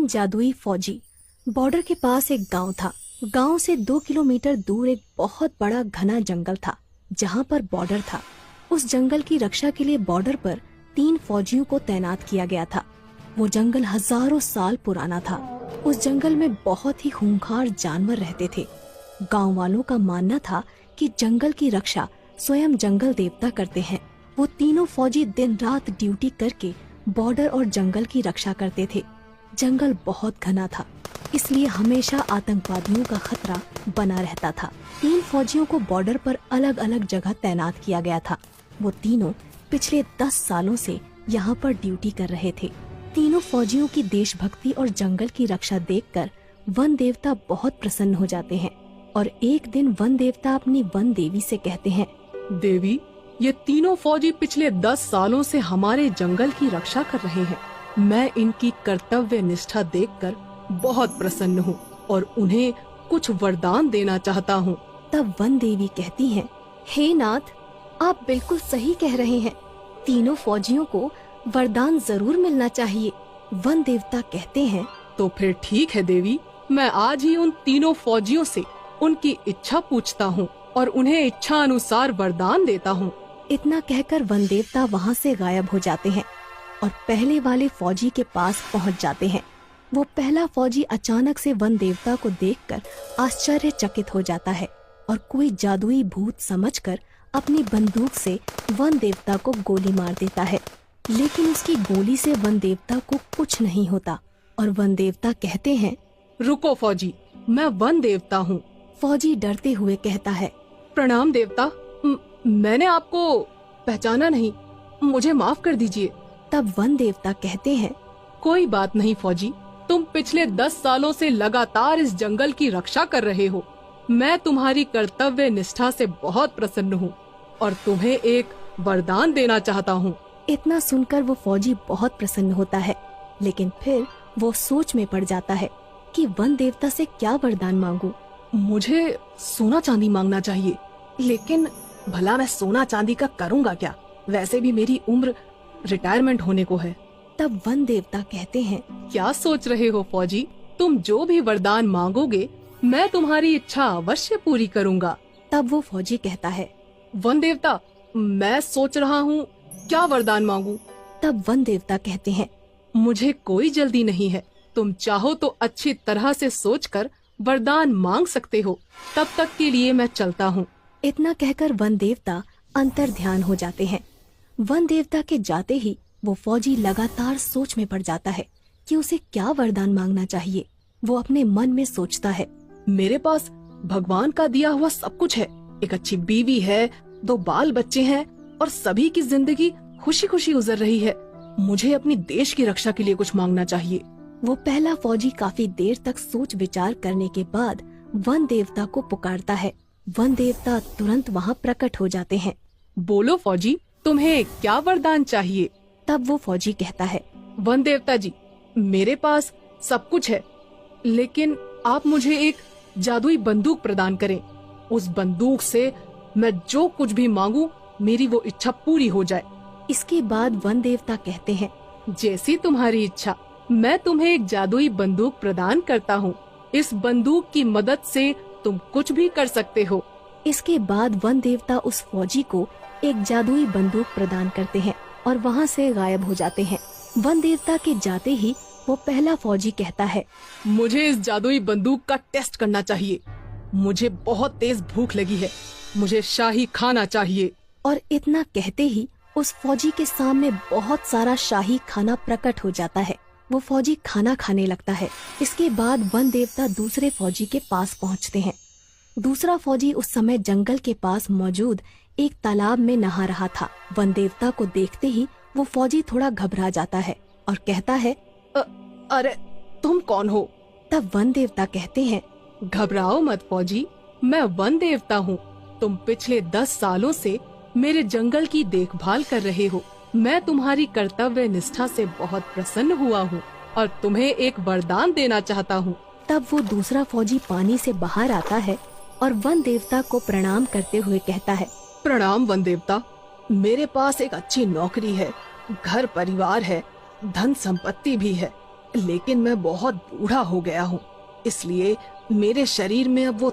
तीन जादुई फौजी। बॉर्डर के पास एक गांव था। गांव से 2 किलोमीटर दूर एक बहुत बड़ा घना जंगल था जहां पर बॉर्डर था। उस जंगल की रक्षा के लिए बॉर्डर पर 3 फौजियों को तैनात किया गया था। वो जंगल हजारों साल पुराना था। उस जंगल में बहुत ही खूंखार जानवर रहते थे। गांव वालों का मानना था कि जंगल की रक्षा स्वयं जंगल देवता करते हैं। वो तीनों फौजी दिन रात ड्यूटी करके बॉर्डर और जंगल की रक्षा करते थे। जंगल बहुत घना था, इसलिए हमेशा आतंकवादियों का खतरा बना रहता था। 3 फौजियों को बॉर्डर पर अलग अलग जगह तैनात किया गया था। वो तीनों पिछले 10 सालों से यहाँ पर ड्यूटी कर रहे थे। तीनों फौजियों की देशभक्ति और जंगल की रक्षा देखकर वन देवता बहुत प्रसन्न हो जाते हैं और एक दिन वन देवता अपनी वन देवी से कहते हैं, देवी, ये तीनों फौजी पिछले 10 सालों से हमारे जंगल की रक्षा कर रहे हैं। मैं इनकी कर्तव्य निष्ठा देखकर बहुत प्रसन्न हूँ और उन्हें कुछ वरदान देना चाहता हूँ। तब वन देवी कहती हैं, हे नाथ, आप बिल्कुल सही कह रहे हैं। तीनों फौजियों को वरदान जरूर मिलना चाहिए। वन देवता कहते हैं, तो फिर ठीक है देवी, मैं आज ही उन तीनों फौजियों से उनकी इच्छा पूछता हूँ और उन्हें इच्छा अनुसार वरदान देता हूँ। इतना कहकर वन देवता वहाँ से गायब हो जाते हैं और पहले वाले फौजी के पास पहुँच जाते हैं। वो पहला फौजी अचानक से वन देवता को देखकर आश्चर्यचकित हो जाता है और कोई जादुई भूत समझकर अपनी बंदूक से वन देवता को गोली मार देता है। लेकिन उसकी गोली से वन देवता को कुछ नहीं होता और वन देवता कहते हैं, रुको फौजी, मैं वन देवता हूँ। फौजी डरते हुए कहता है, प्रणाम देवता, मैंने आपको पहचाना नहीं, मुझे माफ कर दीजिए। तब वन देवता कहते हैं, कोई बात नहीं फौजी, तुम पिछले 10 सालों से लगातार इस जंगल की रक्षा कर रहे हो। मैं तुम्हारी कर्तव्य निष्ठा से बहुत प्रसन्न हूँ और तुम्हें एक वरदान देना चाहता हूँ। इतना सुनकर वो फौजी बहुत प्रसन्न होता है, लेकिन फिर वो सोच में पड़ जाता है कि वन देवता से क्या वरदान मांगूं। मुझे सोना चांदी मांगना चाहिए, लेकिन भला मैं सोना चांदी का करूँगा क्या? वैसे भी मेरी उम्र रिटायरमेंट होने को है। तब वन देवता कहते हैं, क्या सोच रहे हो फौजी? तुम जो भी वरदान मांगोगे मैं तुम्हारी इच्छा अवश्य पूरी करूँगा। तब वो फौजी कहता है, वन देवता, मैं सोच रहा हूँ क्या वरदान मांगू। तब वन देवता कहते हैं, मुझे कोई जल्दी नहीं है, तुम चाहो तो अच्छी तरह से सोचकर वरदान मांग सकते हो। तब तक के लिए मैं चलता हूँ। इतना कहकर वन देवता अंतर ध्यान हो जाते हैं। वन देवता के जाते ही वो फौजी लगातार सोच में पड़ जाता है कि उसे क्या वरदान मांगना चाहिए। वो अपने मन में सोचता है, मेरे पास भगवान का दिया हुआ सब कुछ है। एक अच्छी बीवी है, 2 बाल बच्चे हैं और सभी की जिंदगी खुशी खुशी गुजर रही है। मुझे अपनी देश की रक्षा के लिए कुछ मांगना चाहिए। वो पहला फौजी काफी देर तक सोच विचार करने के बाद वन देवता को पुकारता है। वन देवता तुरंत वहाँ प्रकट हो जाते हैं। बोलो फौजी, तुम्हें क्या वरदान चाहिए? तब वो फौजी कहता है, वन देवता जी, मेरे पास सब कुछ है, लेकिन आप मुझे एक जादुई बंदूक प्रदान करें। उस बंदूक से मैं जो कुछ भी मांगू मेरी वो इच्छा पूरी हो जाए। इसके बाद वन देवता कहते हैं, जैसी तुम्हारी इच्छा, मैं तुम्हें एक जादुई बंदूक प्रदान करता हूँ। इस बंदूक की मदद से तुम कुछ भी कर सकते हो। इसके बाद वन देवता उस फौजी को एक जादुई बंदूक प्रदान करते हैं और वहाँ से गायब हो जाते हैं। वन देवता के जाते ही वो पहला फौजी कहता है, मुझे इस जादुई बंदूक का टेस्ट करना चाहिए। मुझे बहुत तेज भूख लगी है, मुझे शाही खाना चाहिए। और इतना कहते ही उस फौजी के सामने बहुत सारा शाही खाना प्रकट हो जाता है। वो फौजी खाना खाने लगता है। इसके बाद वन देवता दूसरे फौजी के पास पहुंचते हैं। दूसरा फौजी उस समय जंगल के पास मौजूद एक तालाब में नहा रहा था। वन देवता को देखते ही वो फौजी थोड़ा घबरा जाता है और कहता है, अरे तुम कौन हो? तब वन देवता कहते हैं, घबराओ मत फौजी, मैं वन देवता हूँ। तुम पिछले 10 सालों से मेरे जंगल की देखभाल कर रहे हो। मैं तुम्हारी कर्तव्य निष्ठा से बहुत प्रसन्न हुआ हूँ और तुम्हें एक वरदान देना चाहता हूँ। तब वो दूसरा फौजी पानी से बाहर आता है और वन देवता को प्रणाम करते हुए कहता है, प्रणाम वन देवता, मेरे पास एक अच्छी नौकरी है, घर परिवार है, धन संपत्ति भी है। लेकिन मैं बहुत बूढ़ा हो गया हूँ, इसलिए मेरे शरीर में अब वो